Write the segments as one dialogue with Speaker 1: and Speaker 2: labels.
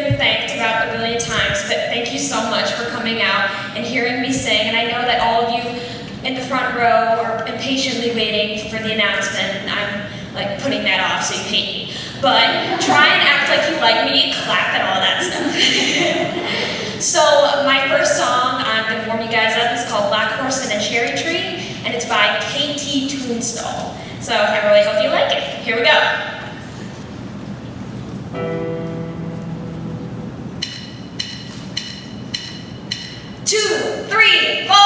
Speaker 1: been thanked about a million times, but thank you so much for coming out and hearing me sing. And I know that all of you in the front row are impatiently waiting for the announcement, and I'm like putting that off so you hate me. But try and act like you like me, clap and all that stuff. So my first song I'm going to warm you guys up is called Black Horse and a Cherry Tree, and it's by KT Tunstall. So I really hope you like it. Here we go. 2, 3, 4.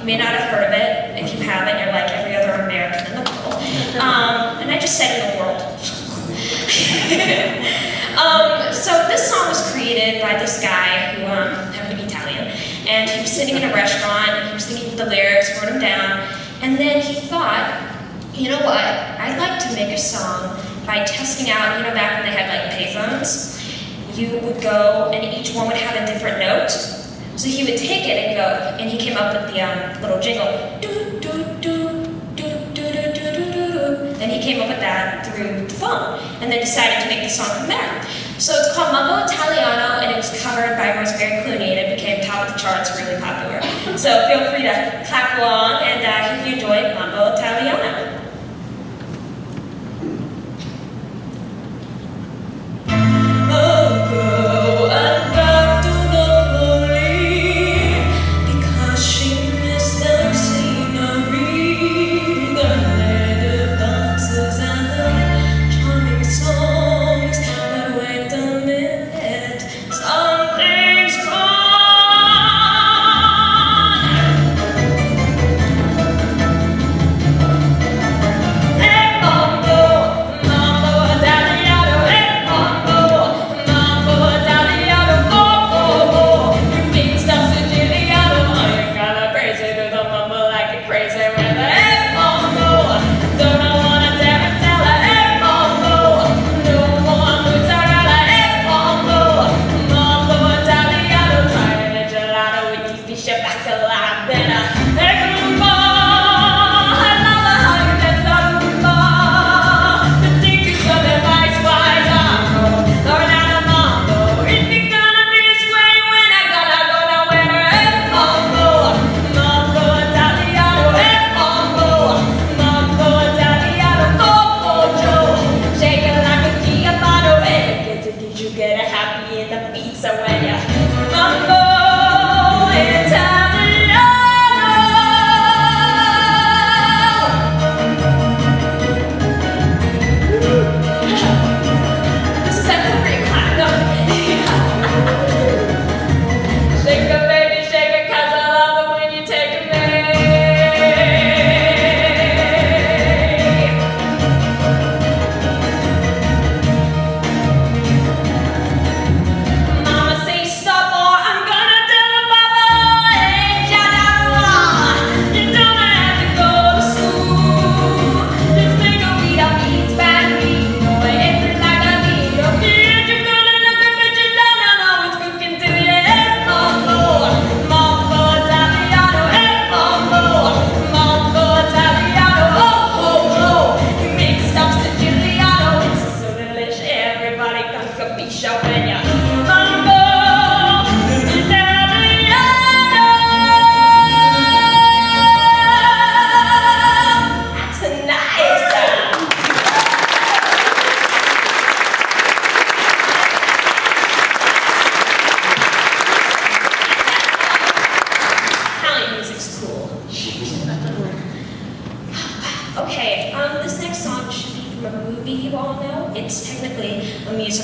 Speaker 1: You may not have heard of it. If you haven't, you're like every other American in the world. And I just said in the world. So this song was created by this guy who happened to be Italian. And he was sitting in a restaurant, and he was thinking of the lyrics, wrote them down. And then he thought, you know what? I'd like to make a song by testing out, you know, back when they had like payphones, you would go and each one would have a different note. So he would take it and go, and he came up with the little jingle. Do, do, do, do, do, do, do, do, do. Then he came up with that through the phone, and then decided to make the song from there. So it's called Mambo Italiano, and it was covered by Rosemary Clooney, and it became top of the charts, really popular. So feel free to clap along, and I hope you enjoy Mambo Italiano.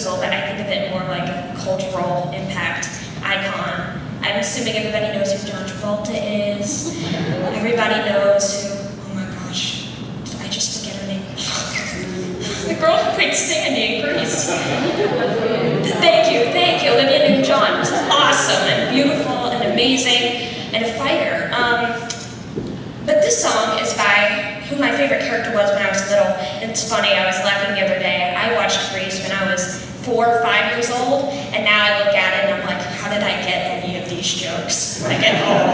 Speaker 1: whistle, but I think of it more like a cultural impact icon. I'm assuming everybody knows who John Travolta is. Everybody knows who, oh my gosh, did I just forget her name? The girl who played Sandy in Grease. Thank you, Olivia Newton-John. Was awesome and beautiful and amazing and a fighter. But this song is by who my favorite character was when I was little. It's funny, I was laughing the other day. I watched Grease when I was 4 or 5 years old, and now I look at it and I'm like, how did I get any of these jokes? Like at all.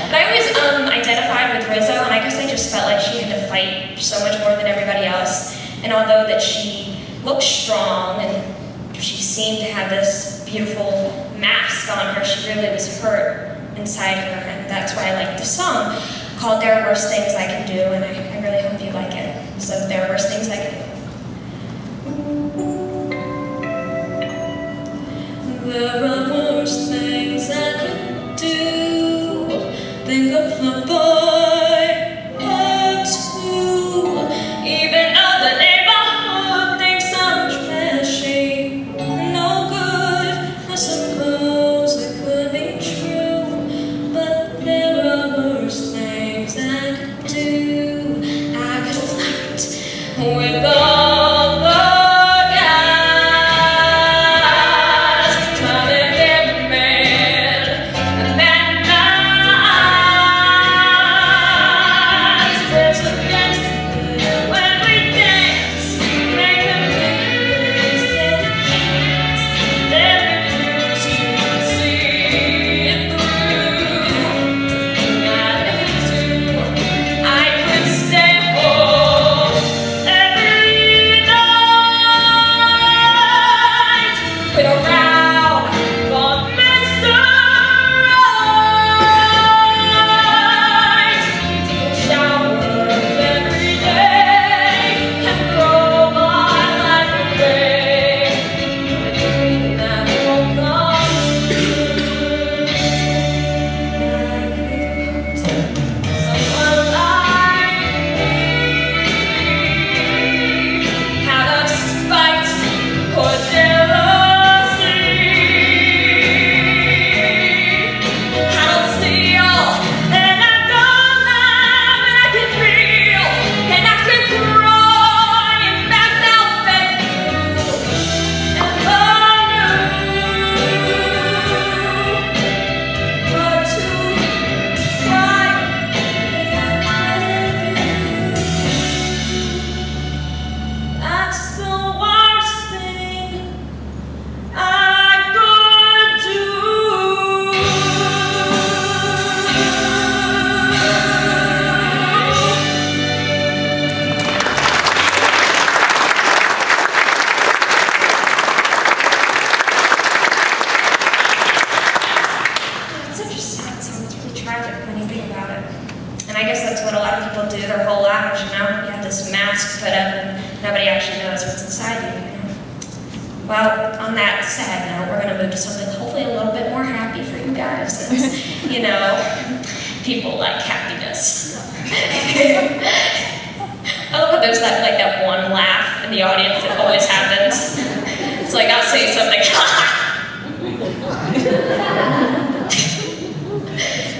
Speaker 1: But I always identified with Rizzo, and I guess I just felt like she had to fight so much more than everybody else. And although that she looked strong and she seemed to have this beautiful mask on her, she really was hurt inside her, and that's why I like the song called There Are Worse Things I Can Do, and I really hope you like it. So There Are Worse Things I Can Do. There are worse things I could do. Think of the boy or two. Even though the neighborhood thinks I'm trashy, no good, I suppose it could be true. But there are worse things I could do. I could flirt with all the Well, on that sad note, we're going to move to something hopefully a little bit more happy for you guys, since, you know, people like happiness. I love how there's that one laugh in the audience that always happens. It's like I'll say something,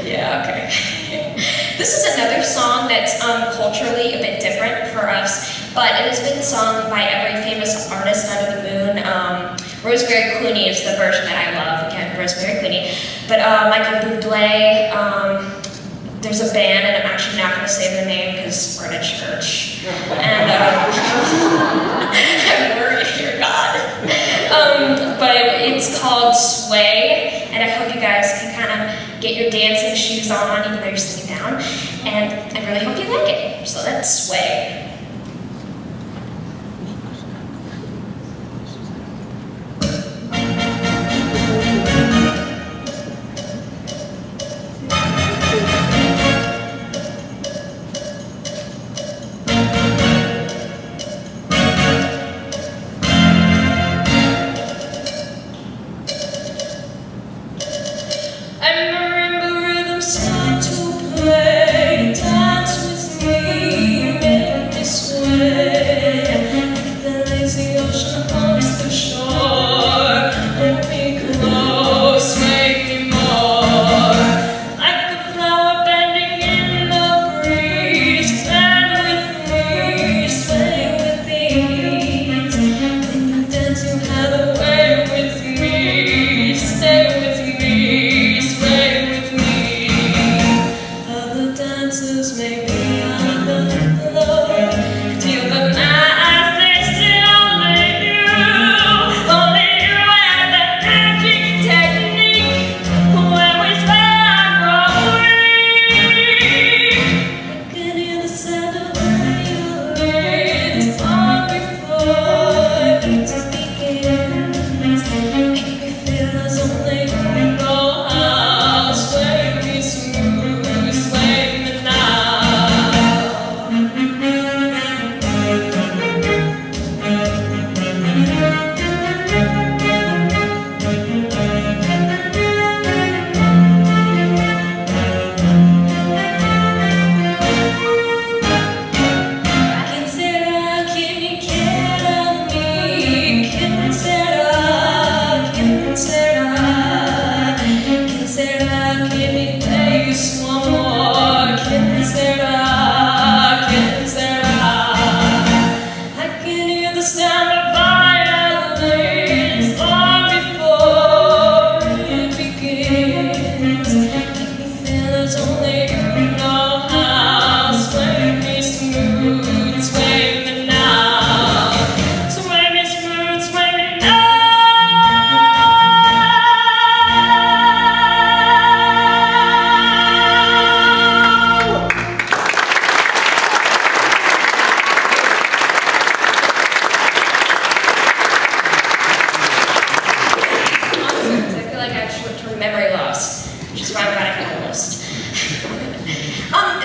Speaker 1: yeah, okay. This is another song that's culturally a bit different for us, but it has been sung by every famous artist under the moon. Rosemary Clooney is the version that I love, again, Rosemary Clooney. But Michael Bublé, there's a band, and I'm actually not going to say their name because we're in a church. And I'm worried, dear God. But it's called Sway, and I hope you guys can kind of get your dancing shoes on, even though you're sitting down. And I really hope you like it. So that's Sway. Start to play, dance with me, kiss. Make me feel as only you know how. Sway me smooth, sway me now. Sway me smooth, sway me now. Memory loss, which is why I'm glad I have a list.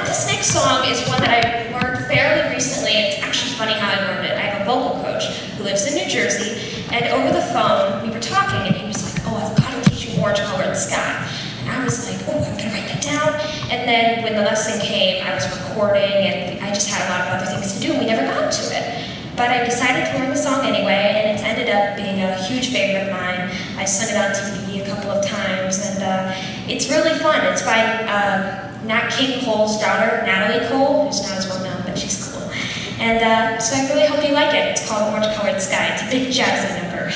Speaker 1: This next song is one that I learned fairly recently. It's actually funny how I learned it. I have a vocal coach who lives in New Jersey, and over the phone we were talking, and he was like, "Oh, I've got to teach you Orange Colored Sky." And I was like, "Oh, I'm gonna write that down." And then when the lesson came, I was recording, and I just had a lot of other things to do, and we never got to it. But I decided to learn the song anyway, and it's ended up being a huge favorite of mine. I sung it on TV a couple of times, and it's really fun. It's by Nat King Cole's daughter, Natalie Cole, who's not as well known, but she's cool. And so I really hope you like it. It's called Orange Colored Sky. It's a big jazzy number.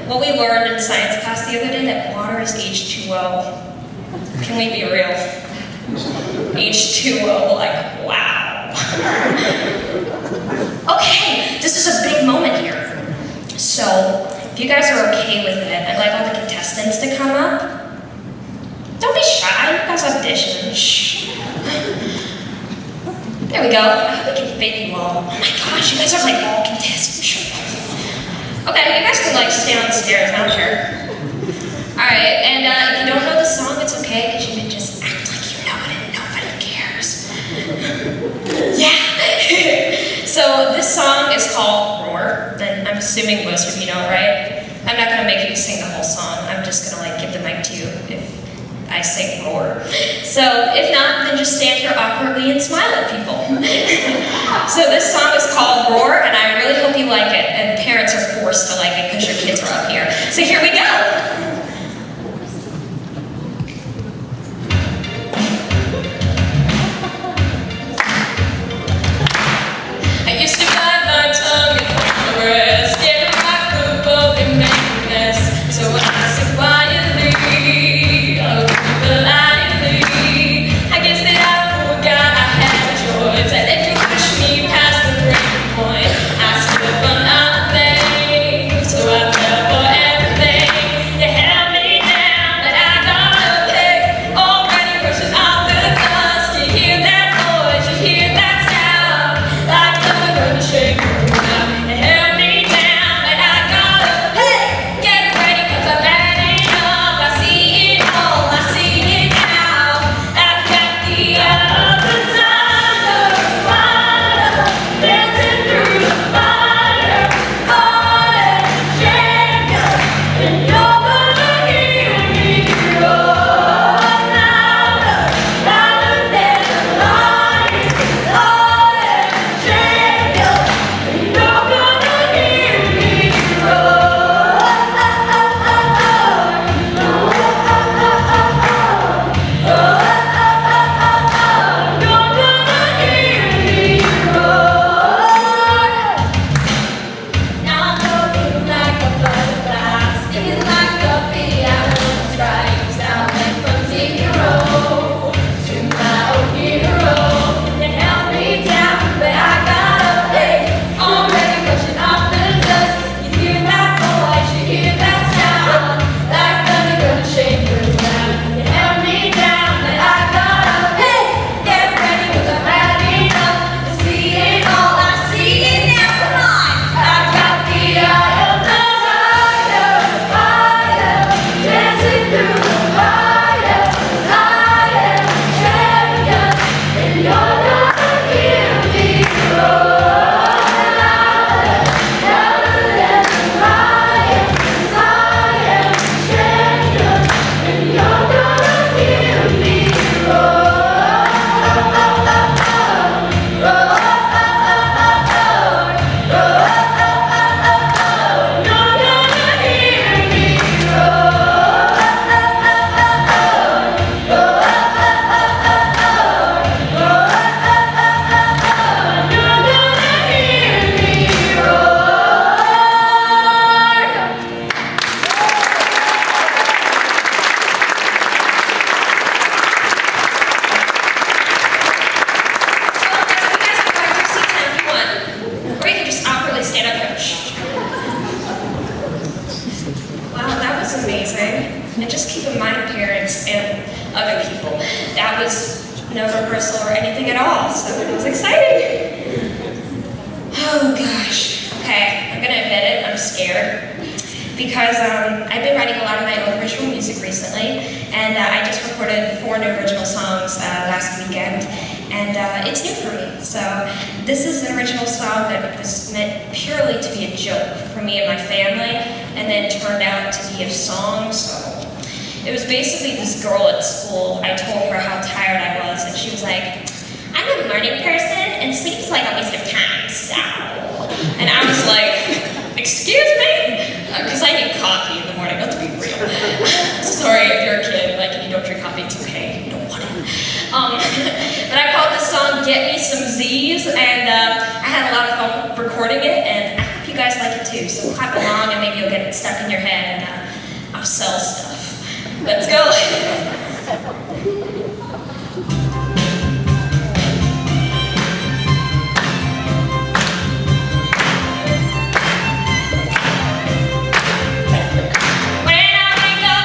Speaker 1: Well, we learned in science class the other day that water is H2O. Can we be real? H2O, like, wow. Okay, this is a big moment here. So, if you guys are okay with it, I'd like all the contestants to come up. Don't be shy, you guys audition. Shh. There we go. I hope we can fit you all. Oh my gosh, you guys are like all contestants. Okay, you guys can like stay on the stairs, I don't care. Alright, and if you don't know the song, it's okay, because you can just act like you know it and nobody cares. Yeah! So this song is called Roar, and I'm assuming most of you know, right? I'm not gonna make you sing the whole song, I'm just gonna like give the mic to you if I sing Roar. So if not, then just stand here awkwardly and smile at people. So this song is called Roar, and I really hope you like it, and parents are forced to like it because your kids are up here. So here we go. other people. That was no rehearsal or anything at all, so it was exciting. Oh gosh. Okay, I'm gonna admit it, I'm scared. Because I've been writing a lot of my own original music recently, and I just recorded 4 new original songs last weekend, and it's new for me. So this is an original song that was meant purely to be a joke for me and my family, and then turned out to be a song. So it was basically this girl at school. I told her how tired I was, and she was like, "I'm a morning person, and sleep's like a waste of time, so." And I was like, "Excuse me?" Because I need coffee in the morning, let's be real. Sorry if you're a kid, like, and you don't drink coffee, it's okay, you don't want it. But I called this song Get Me Some Z's, and I had a lot of fun recording it, and I hope you guys like it too. So clap along, and maybe you'll get it stuck in your head, and I'll sell stuff. Let's go.
Speaker 2: Hey now, I know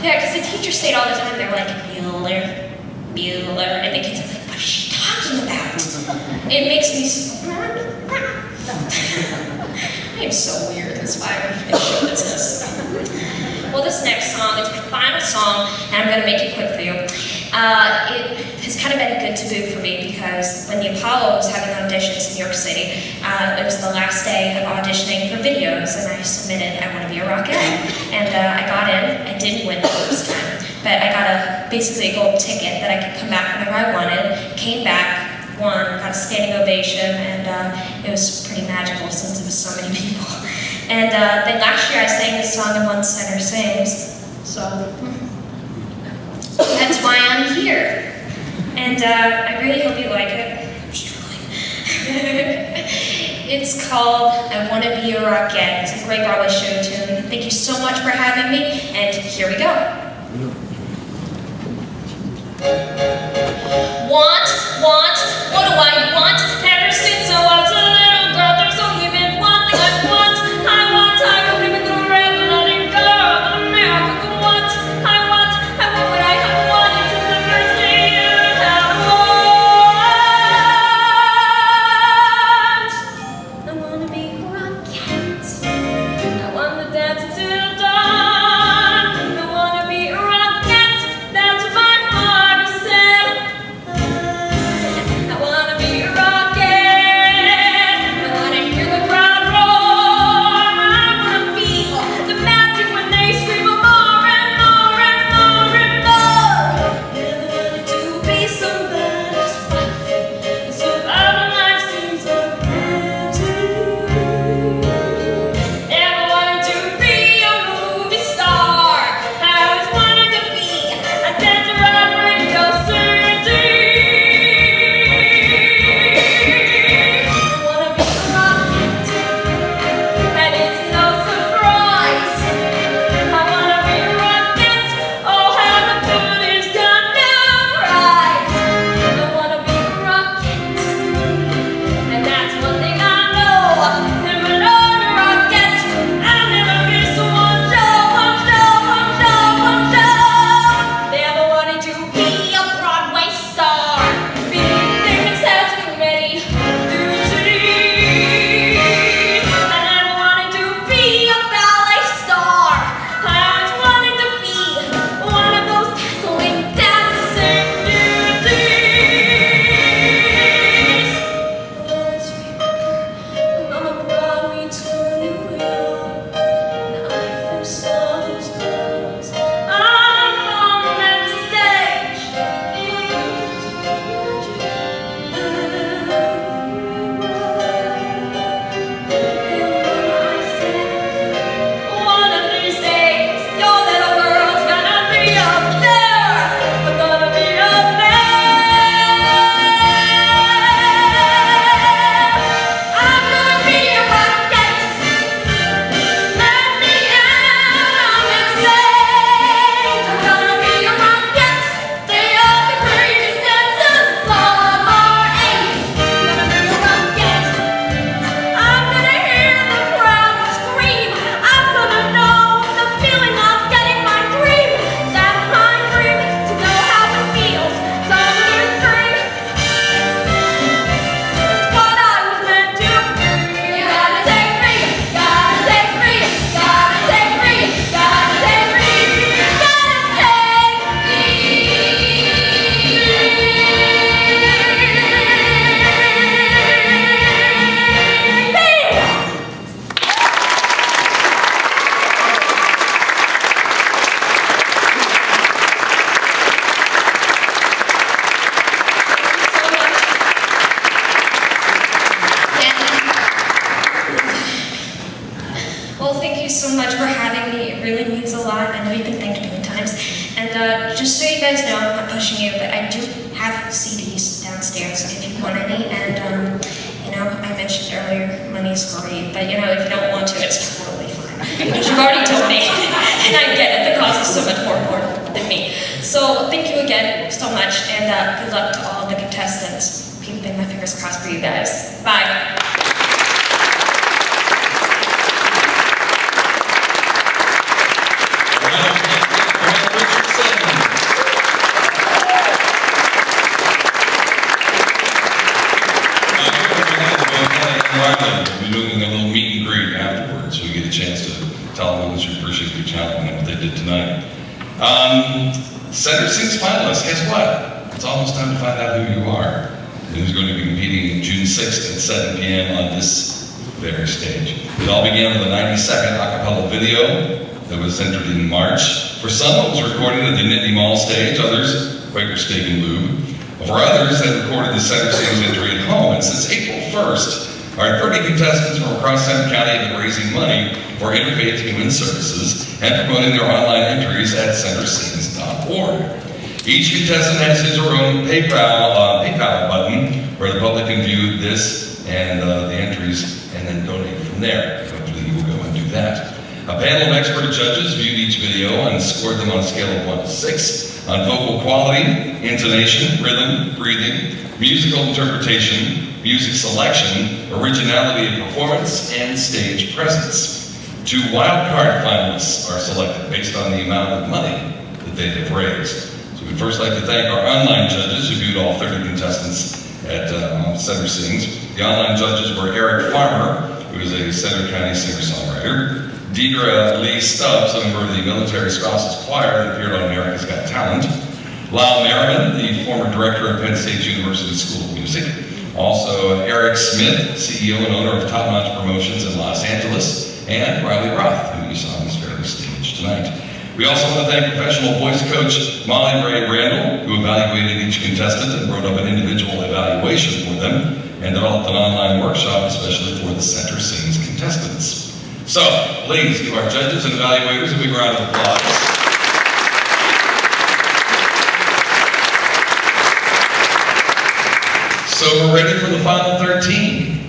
Speaker 1: Yeah, because the teachers say it all the time. They're like, Bueller, Bueller. And the kids are like, what is she talking about? It makes me so... I am so weird. That's why I show this. Well, this next song, it's my final song, and I'm going to make it quick for you. It has kind of been a good taboo for me because when the Apollo was having auditions in New York City, it was the last day of auditioning for videos, and I submitted I Want to Be a Rockette. And I got in. I didn't win the first time, but I got basically a gold ticket that I could come back whenever I wanted, came back, won, got a standing ovation, and it was pretty magical since it was so many people. And then last year I sang this song and won Center Sings, so that's why I'm here. And I really hope you like it. I'm struggling. It's called I Want to Be a Rockette. It's a great Broadway show tune. Thank you so much for having me, and here we go. Want, what do I want? Ever since I was a little girl, there's only been one thing I want. I don't even go red-blooded girl, an America could want. I want what I have wanted since the first day you have want. I want to be a rockette. I want to dance until dawn. I want to be a rockette. That's what my heart is set. I want to be a rocket. I want to hear the crowd roar. I want to feel the magic when they scream more and more and more and more. Never wanted to be somebody's wife. So far my life seems so empty. Never wanted to be a movie star. I always wanted to be a dancer on Radio City. I wanna be a rocket, and it's no surprise. I wanna be a rocket, oh how the food is gonna rise. I wanna be a rocket, and that's one thing I know. Never known a rocket, I'll never miss one show. Never wanted to be a Broadway star. Being famous has too many duties. I never wanted to be a ballet star. I always wanted to be one of those dazzling dancing beauties. Let's remember Mama brought me to New York. Now I first saw those girls. I'm on that stage. One of these days, your little girl's gonna be up there. I'm gonna be up there. I'm gonna be a rocket. Let me out on that stage. I'm gonna be a rocket. They are the greatest dancers of our age. I'm gonna be a rocket. I'm gonna hear the crowd scream. I'm gonna know the feeling of getting my dream. That high dream to know how it feels. So I'm gonna dream. It's what I was meant to be. You gotta take me, gotta take me, gotta take me, gotta take me, gotta take me. Well, thank you so much for having me. It really means a lot. I know you've been thanked a million times. And just so you guys know, I'm not pushing you, but I do have CDs downstairs if you want any. And, you know, I mentioned earlier, money's great, but, you know, if you don't want to, it's totally fine. Because you've already told me. And I get it. The cause is so much more important than me. So thank you again so much, and good luck to all the contestants. Keeping my fingers crossed for you guys. Bye.
Speaker 2: Well, did tonight. Center Sings finalists, guess what? It's almost time to find out who you are. Who's going to be competing June 6th at 7 p.m. on this very stage. It all began with a 90-second a cappella video that was entered in March. For some, it was recorded at the Nittany Mall stage, others, Quaker Steak and Lube. For others, they recorded the Center Sings entry at home. And since April 1st, our 30 contestants from across Center County have been raising money for Interfaith Human Services and promoting their online entries at centersings.org. Each contestant has his or her own PayPal button where the public can view this and the entries and then donate from there. Hopefully you will go and do that. A panel of expert judges viewed each video and scored them on a scale of 1 to 6 on vocal quality, intonation, rhythm, breathing, musical interpretation, music selection, originality of performance, and stage presence. 2 wild card finalists are selected based on the amount of money that they have raised. So we'd first like to thank our online judges who viewed all 30 contestants at Center Sings. The online judges were Eric Farmer, who is a Center County singer-songwriter, Deidre Lee Stubbs, a member of the Military Spouses Choir that appeared on America's Got Talent, Lyle Merriman, the former director of Penn State University School of Music, also Eric Smith, CEO and owner of Top Notch Promotions in Los Angeles, and Riley Roth, who you saw on this very stage tonight. We also want to thank professional voice coach Molly Ray Randall, who evaluated each contestant and wrote up an individual evaluation for them, and developed an online workshop especially for the Center Sings contestants. So, please give our judges and evaluators a big round of applause. So we're ready for the final 13.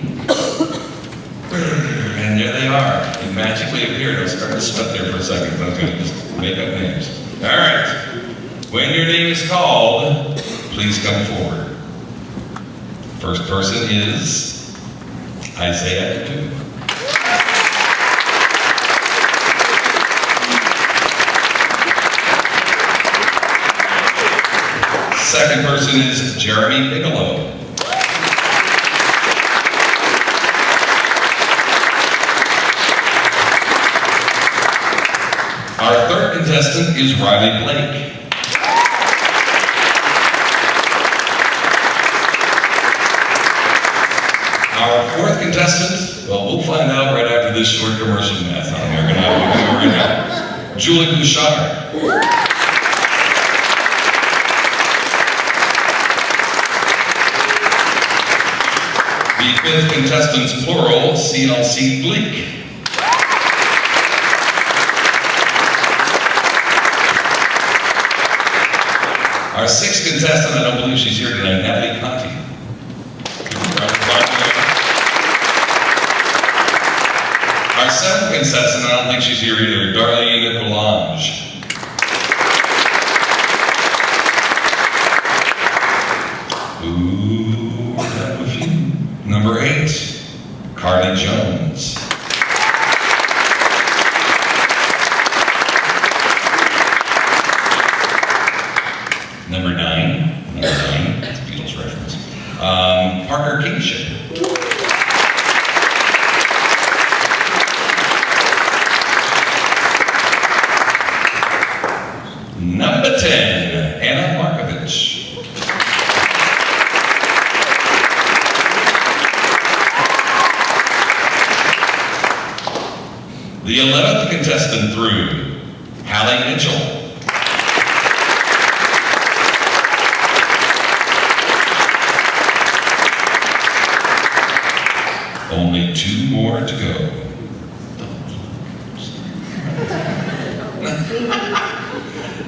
Speaker 2: And there they are. They magically appeared. I was starting to sweat there for a second, but I was going to just make up names. All right. When your name is called, please come forward. First person is Isaiah Coon. Second person is Jeremy Bigelow. Our third contestant is Riley Blake. Our fourth contestant, well, we'll find out right after this short commercial math on American Idol right now. Julie Bouchard. The fifth contestant's plural, CLC Bleak. Our sixth contestant, I don't believe she's here tonight, Natalie Conti. Our seventh contestant, I don't think she's here either, Darlene Belange. Ooh, I have a few. Number 8, Carly Jones. Number 9, that's a Beatles reference. Parker Kingship. Number 10, Anna Markovich. The 11th contestant through, Hallie Mitchell. Only 2 more to go.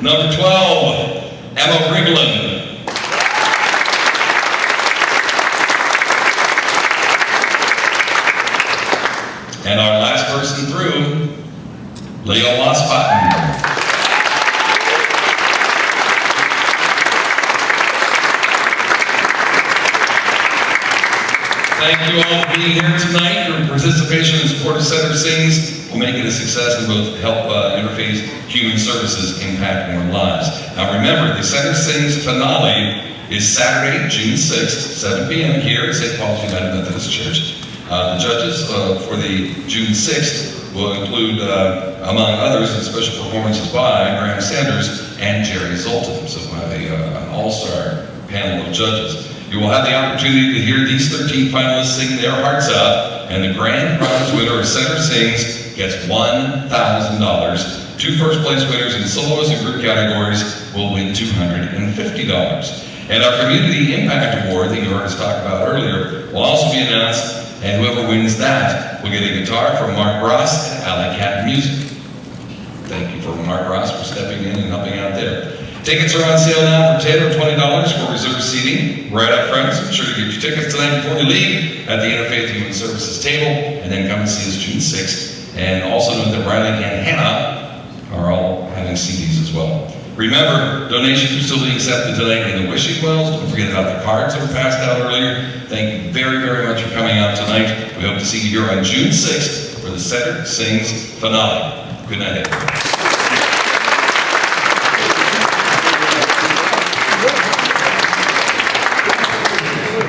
Speaker 2: Number 12, Emma Riglin. And our last person through, Leo Losbottom. Thank you all for being here tonight. Your participation in support of Center Sings will make it a success and both help Interfaith Human Services impact more lives. Now remember, the Center Sings finale is Saturday, June 6th, 7 p.m. here at St. Paul's United Methodist Church. The judges for the June 6th will include, among others, special performances by Graham Sanders and Jerry Zoltan. So we'll have an all-star panel of judges. You will have the opportunity to hear these 13 finalists sing their hearts out, and the grand prize winner of Center Sings gets $1,000. 2 first-place winners in solos and group categories will win $250. And our Community Impact Award that you heard us talk about earlier will also be announced, and whoever wins that will get a guitar from Mark Ross at Alley Cat Music. Thank you for Mark Ross for stepping in and helping out there. Tickets are on sale now for $10 or $20 for reserved seating right up front. So be sure to get your tickets tonight before you leave at the Interfaith Human Services table, and then come and see us June 6th. And also note that Riley and Hannah are all having CDs as well. Remember, donations are still being accepted tonight in the wishing wells. Don't forget about the cards that were passed out earlier. Thank you very, very much for coming out tonight. We hope to see you here on June 6th for the Center Sings finale. Good night, everyone.